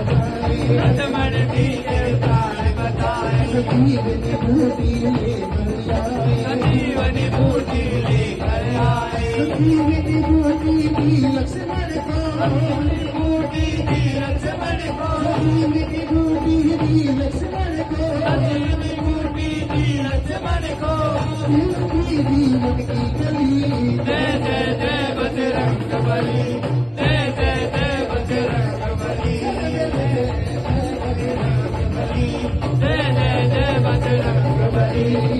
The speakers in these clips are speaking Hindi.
लक्ष्मण जी के प्राण बचाए संजीवनी बूटी लेकर आए संजीवनी बूटी दी लक्ष्मण को बूटी दी लक्ष्मण को संजीवनी बूटी दी लक्ष्मण को संजीवनी बूटी दी लक्ष्मण को जीवन की गली जय जय जय बजरंग बली जय जय जय बजरंग बली जय जय जय बजरंग बली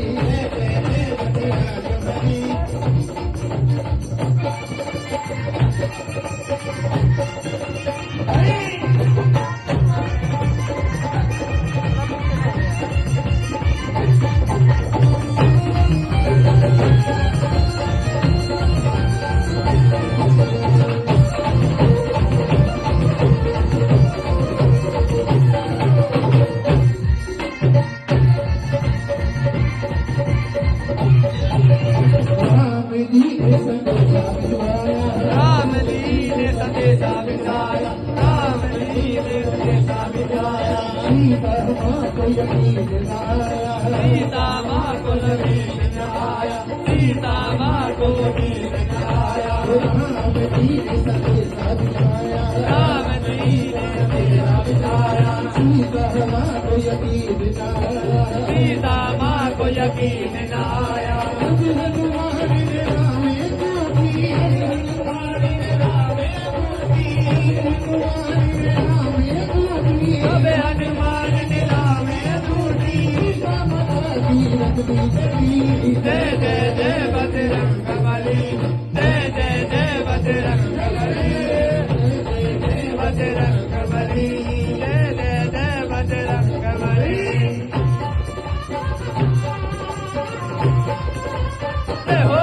राम जी ने संदेशा भिजवाया राम जी ने संदेशा भिजवाया सीता माँ को यकीन आया सीता माँ को यकीन आया सीता माँ को यकीन आया राम जी ने संदेशा भिजवाया राम जी ने संदेशा भिजवाया सीता माँ को यकीन आया सीता माँ को यकीन आया हनुमान निलामे बूटी जय जय जय बजरंग बली जय जय जय बजरंग बली जय बजरंग बली जय जय जय बजरंग बली हो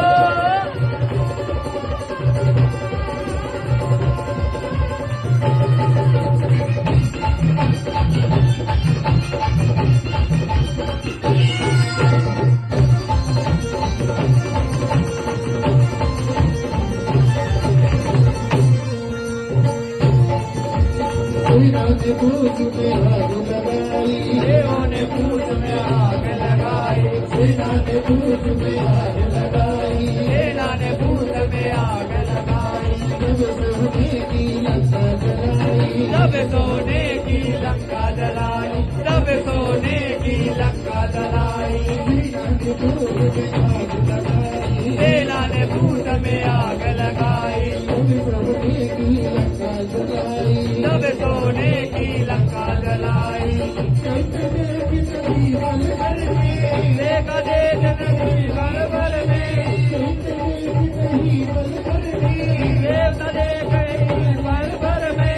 पूछ में आग लगाई देवों ने पूछ में आग लगाई सेना ने पूछ में आग लगाई सेना ने पूछ में आग लगाई जब सोने की लंका जलाई जब सोने की लंका जलाई जब सोने की लंका जलाई सेना ने पूछ में आग लगाई जब सोने की लंका जलाई देखा देख नहीं भर भर में देवता देख भर भर में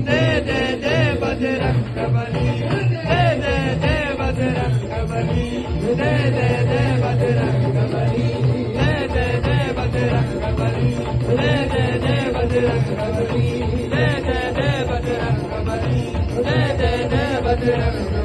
जय जय जय बजरंग बली जय जय जय बजरंग बली जय जय जय बजरंग बली जय जय जय बजरंग बली जय जय जय बजरंग बली जय जय जय बजरंग बली जय जय जय बजरंग